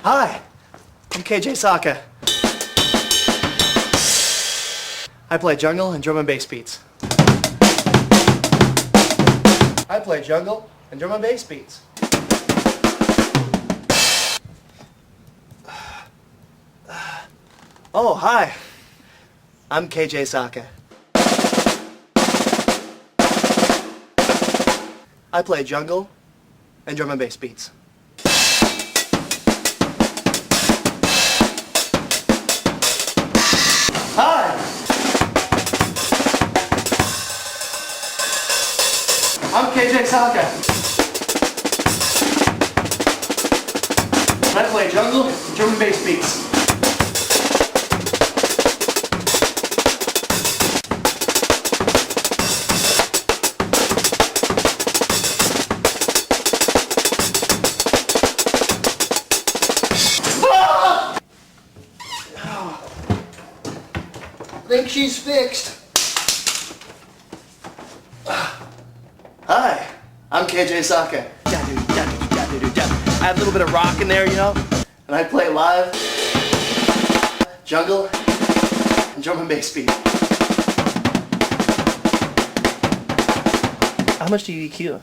Hi, I'm KJ Sawka. I play jungle and drum and bass beats. I play jungle and drum and bass beats. Oh, hi. I'm KJ Sawka. I play jungle and drum and bass beats. Hi! I'm KJ Sawka. I play jungle and drum and bass beats. I think she's fixed. Hi, I'm KJ Sawka. I have a little bit of rock in there, you know, and I play live, jungle, and drum and bass beat. How much do you EQ?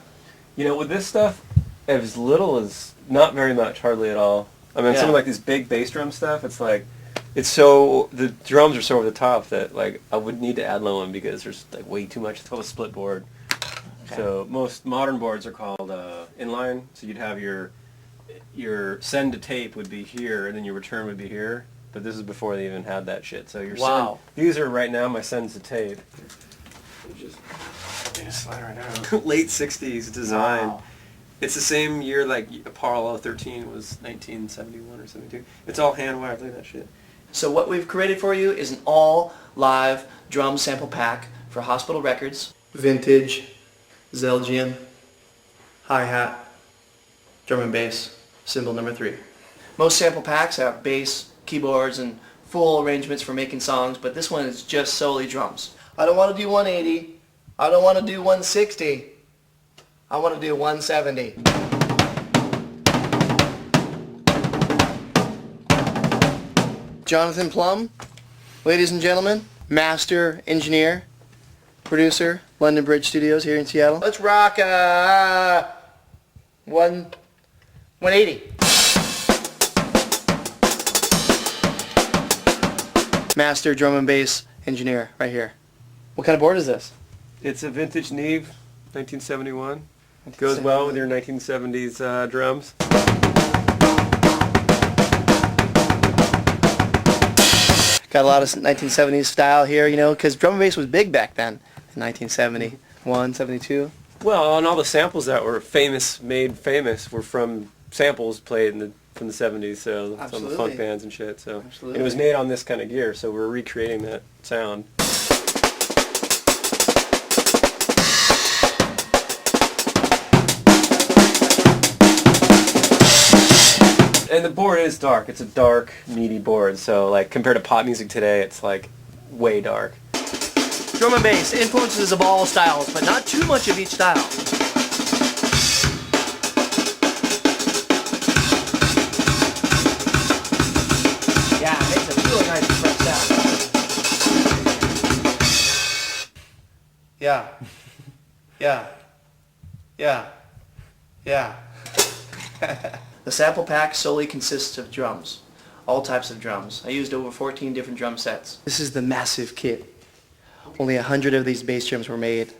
You know, with this stuff, as little as not very much, hardly at all. I mean, some of like these big bass drum stuff, it's like, it's so, the drums are so over the top that like I would need to add low end because there's like way too much. It's called a split board. Okay. So most modern boards are called inline. So you'd have your send to tape would be here and then your return would be here. But this is before they even had that shit. So your these are right now my sends to tape. Just slide right now. Late 60s design. Wow. It's the same year like Apollo 13 was 1971 or 72. It's all hand wired. Look at that shit. So what we've created for you is an all live drum sample pack for Hospital Records. Vintage, Zelgian, hi-hat, drum and bass, cymbal number 3. Most sample packs have bass, keyboards, and full arrangements for making songs, but this one is just solely drums. I don't want to do 180. I don't want to do 160. I want to do 170. Jonathan Plum, ladies and gentlemen, master engineer, producer, London Bridge Studios here in Seattle. Let's rock 180. Master drum and bass engineer right here. What kind of board is this? It's a vintage Neve, 1971. Goes well with your 1970s drums. Got a lot of 1970s style here, you know, because drum and bass was big back then, in 1971, 72. Well, and all the samples that were made famous, were from samples played from the 70s, so some of the funk bands and shit. So and it was made on this kind of gear, so we're recreating that sound. And the board is dark. It's a dark, meaty board. So, like, compared to pop music today, it's, like, way dark. Drum and bass, influences of all styles, but not too much of each style. Yeah, it makes a really nice fresh sound. Yeah. Yeah. Yeah. Yeah. The sample pack solely consists of drums, all types of drums. I used over 14 different drum sets. This is the massive kit. Only 100 of these bass drums were made.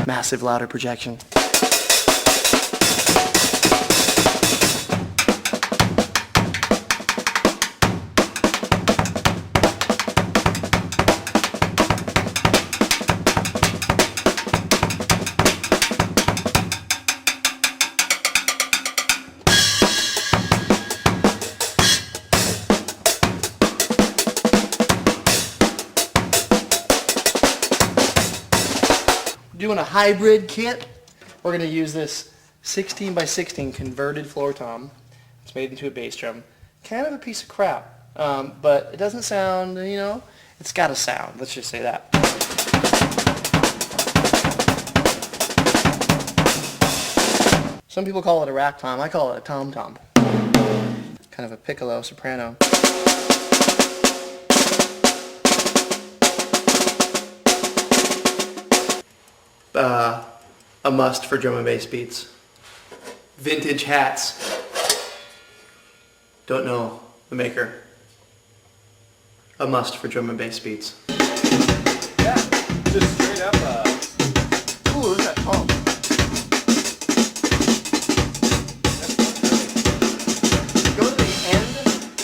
Massive louder projection. Doing a hybrid kit. We're going to use this 16 by 16 converted floor tom. It's made into a bass drum. Kind of a piece of crap, but it doesn't sound, you know, it's got a sound. Let's just say that. Some people call it a rack tom. I call it a tom-tom. Kind of a piccolo soprano. A must for drum and bass beats. Vintage hats. Don't know the maker. A must for drum and bass beats. Yeah, just straight up. Ooh, look at that tom. Go to the end.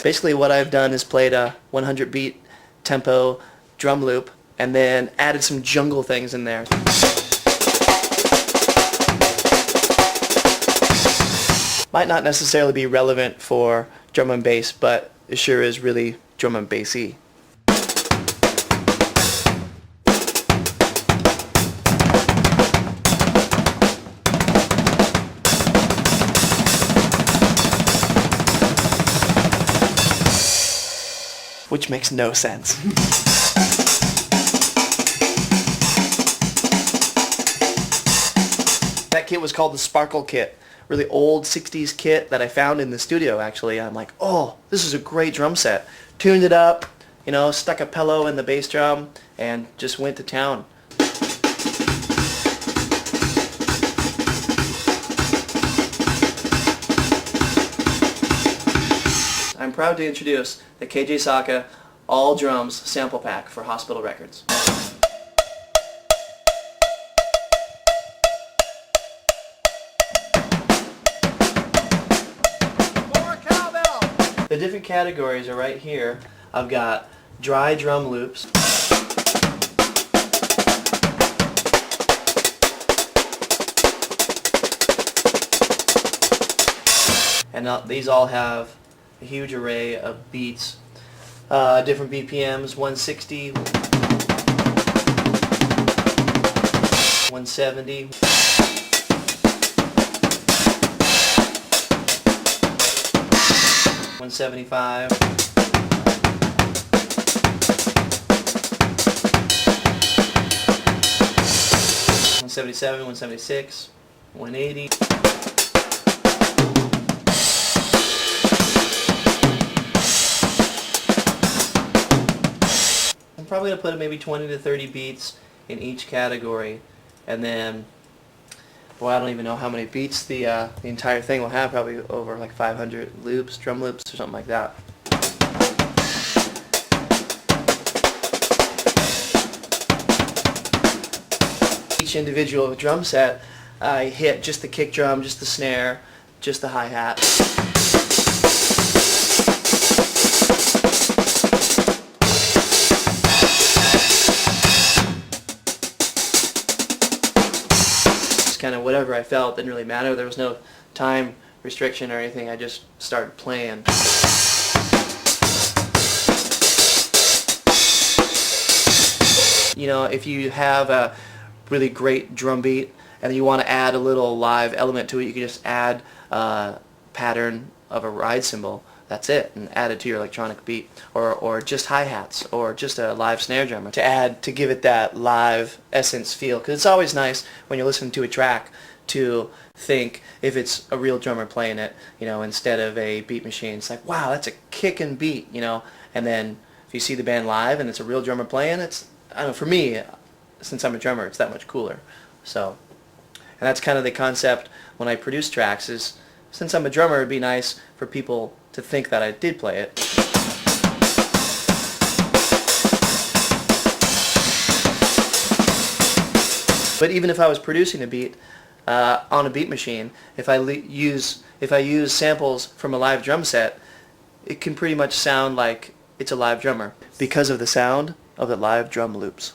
Basically what I've done is played a 100 beat tempo drum loop and then added some jungle things in there. Might not necessarily be relevant for drum and bass, but it sure is really drum and bassy. Which makes no sense. That kit was called the Sparkle Kit. Really old 60s kit that I found in the studio actually. I'm like, oh, this is a great drum set. Tuned it up, you know, stuck a pillow in the bass drum and just went to town. I'm proud to introduce the KJ Sawka All Drums Sample Pack for Hospital Records. The different categories are right here. I've got dry drum loops. And these all have a huge array of beats, different BPMs, 160, 170. 175. 177, 176, 180. I'm probably going to put maybe 20 to 30 beats in each category, and then, well, I don't even know how many beats the entire thing will have, probably over like 500 loops, drum loops or something like that. Each individual drum set, I hit just the kick drum, just the snare, just the hi-hat. Kind of whatever I felt, didn't really matter. There was no time restriction or anything. I just started playing. You know, if you have a really great drum beat and you want to add a little live element to it, you can just add a pattern of a ride cymbal. That's it, and add it to your electronic beat, or just hi-hats, or just a live snare drum to give it that live essence feel. Because it's always nice when you're listening to a track to think if it's a real drummer playing it, you know, instead of a beat machine. It's like, wow, that's a kickin' beat, you know. And then if you see the band live and it's a real drummer playing, it's, I don't know, for me, since I'm a drummer, it's that much cooler. So, and that's kind of the concept when I produce tracks is, since I'm a drummer, it'd be nice for people to think that I did play it. But even if I was producing a beat on a beat machine, if I use samples from a live drum set, it can pretty much sound like it's a live drummer because of the sound of the live drum loops.